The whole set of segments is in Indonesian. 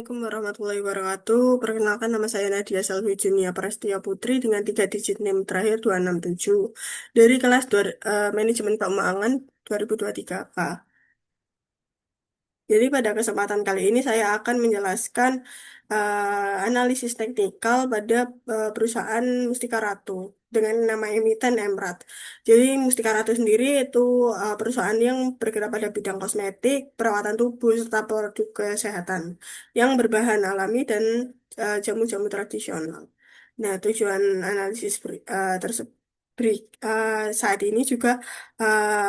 Assalamualaikum warahmatullahi wabarakatuh. Perkenalkan nama saya Nadia Salvi Junia Prastia Putri dengan 3 digit NIM terakhir 267 dari kelas Manajemen Keuangan 2023 K. Jadi pada kesempatan kali ini saya akan menjelaskan analisis teknikal pada perusahaan Mustika Ratu dengan nama emiten Emrat. Jadi Mustika Ratu sendiri itu perusahaan yang bergerak pada bidang kosmetik, perawatan tubuh, serta produk kesehatan yang berbahan alami dan jamu-jamu tradisional. Nah, tujuan analisis tersebut saat ini juga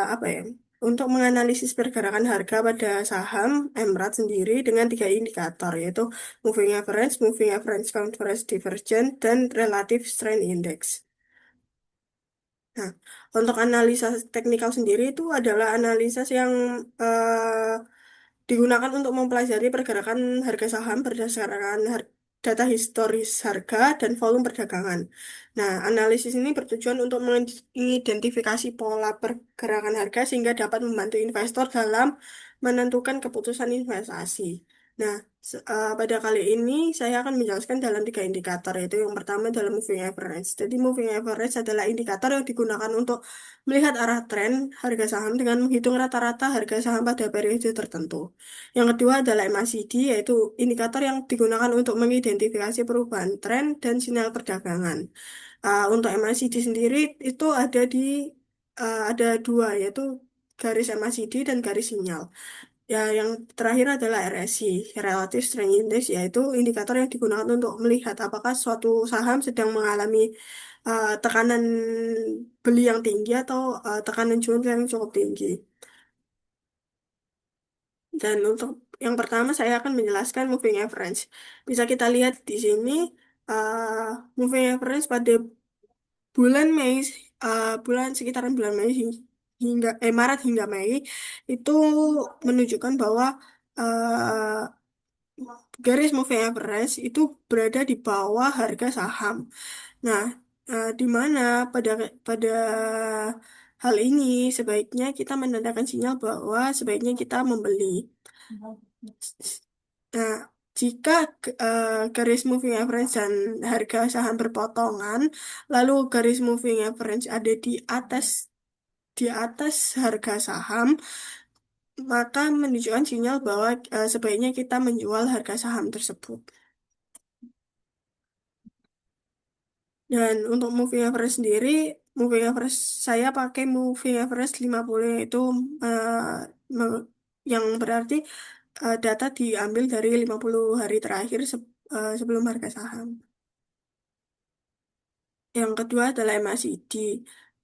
apa ya? Untuk menganalisis pergerakan harga pada saham Emrat sendiri dengan 3 indikator, yaitu moving average, convergence divergence, dan relative strength index. Nah, untuk analisa teknikal sendiri itu adalah analisis yang digunakan untuk mempelajari pergerakan harga saham berdasarkan data historis harga dan volume perdagangan. Nah, analisis ini bertujuan untuk mengidentifikasi pola pergerakan harga sehingga dapat membantu investor dalam menentukan keputusan investasi. Nah, pada kali ini saya akan menjelaskan dalam 3 indikator, yaitu yang pertama adalah moving average. Jadi moving average adalah indikator yang digunakan untuk melihat arah tren harga saham dengan menghitung rata-rata harga saham pada periode tertentu. Yang kedua adalah MACD, yaitu indikator yang digunakan untuk mengidentifikasi perubahan tren dan sinyal perdagangan. Untuk MACD sendiri itu ada dua, yaitu garis MACD dan garis sinyal. Ya, yang terakhir adalah RSI, Relative Strength Index, yaitu indikator yang digunakan untuk melihat apakah suatu saham sedang mengalami tekanan beli yang tinggi atau tekanan jual yang cukup tinggi. Dan untuk yang pertama saya akan menjelaskan moving average. Bisa kita lihat di sini moving average pada bulan Mei, bulan sekitaran bulan Mei hingga Maret hingga Mei itu menunjukkan bahwa garis moving average itu berada di bawah harga saham. Nah, di mana pada pada hal ini sebaiknya kita menandakan sinyal bahwa sebaiknya kita membeli. Nah, jika garis moving average dan harga saham berpotongan, lalu garis moving average ada di atas harga saham, maka menunjukkan sinyal bahwa sebaiknya kita menjual harga saham tersebut. Dan untuk moving average sendiri, moving average saya pakai moving average 50, yaitu eh, me- yang berarti data diambil dari 50 hari terakhir sebelum harga saham. Yang kedua adalah MACD.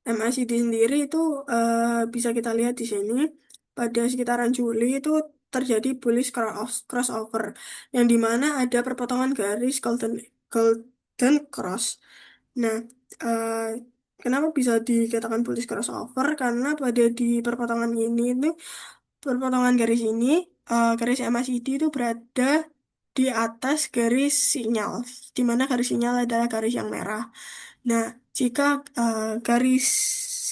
MACD sendiri itu eh, bisa kita lihat di sini pada sekitaran Juli itu terjadi bullish crossover yang dimana ada perpotongan garis golden cross. Nah, eh, kenapa bisa dikatakan bullish crossover? Karena pada di perpotongan ini itu perpotongan garis ini garis MACD itu berada di atas garis sinyal, di mana garis sinyal adalah garis yang merah. Nah, jika eh, garis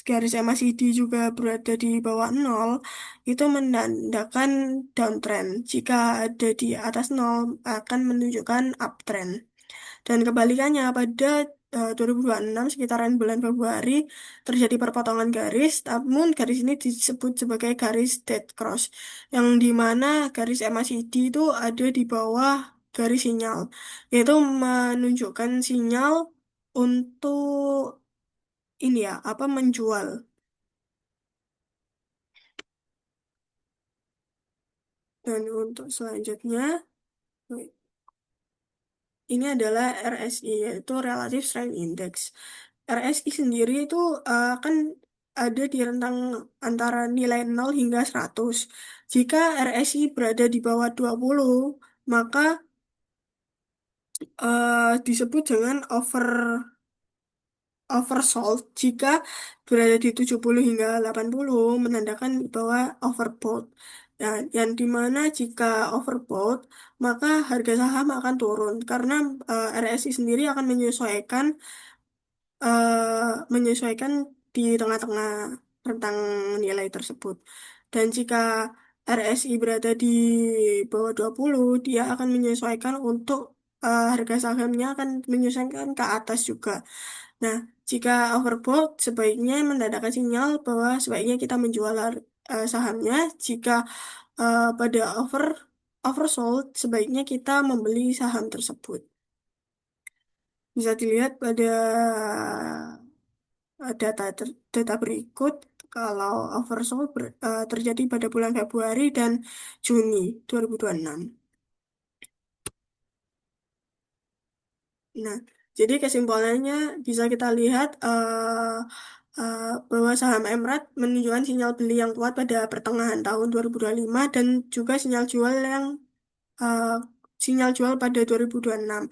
garis MACD juga berada di bawah nol, itu menandakan downtrend. Jika ada di atas nol, akan menunjukkan uptrend. Dan kebalikannya pada 2026 sekitaran bulan Februari terjadi perpotongan garis, namun garis ini disebut sebagai garis dead cross, yang dimana garis MACD itu ada di bawah garis sinyal, yaitu menunjukkan sinyal untuk ini ya, apa menjual. Dan untuk selanjutnya, ini adalah RSI, yaitu Relative Strength Index. RSI sendiri itu kan ada di rentang antara nilai 0 hingga 100. Jika RSI berada di bawah 20, maka disebut dengan oversold. Jika berada di 70 hingga 80, menandakan bahwa overbought. Dan yang dimana jika overbought, maka harga saham akan turun karena RSI sendiri akan menyesuaikan di tengah-tengah rentang nilai tersebut. Dan jika RSI berada di bawah 20, dia akan menyesuaikan untuk harga sahamnya akan menyesuaikan ke atas juga. Nah, jika overbought, sebaiknya menandakan sinyal bahwa sebaiknya kita menjual sahamnya. Jika pada oversold, sebaiknya kita membeli saham tersebut. Bisa dilihat pada data berikut kalau oversold terjadi pada bulan Februari dan Juni 2026. Nah, jadi kesimpulannya bisa kita lihat bahwa saham Emirates menunjukkan sinyal beli yang kuat pada pertengahan tahun 2025 dan juga eh, sinyal jual pada 2026.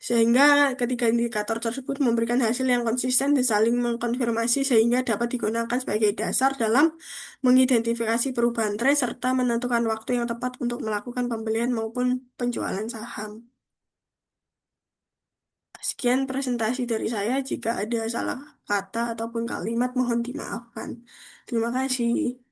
Sehingga ketiga indikator tersebut memberikan hasil yang konsisten dan saling mengkonfirmasi sehingga dapat digunakan sebagai dasar dalam mengidentifikasi perubahan tren serta menentukan waktu yang tepat untuk melakukan pembelian maupun penjualan saham. Sekian presentasi dari saya. Jika ada salah kata ataupun kalimat, mohon dimaafkan. Terima kasih.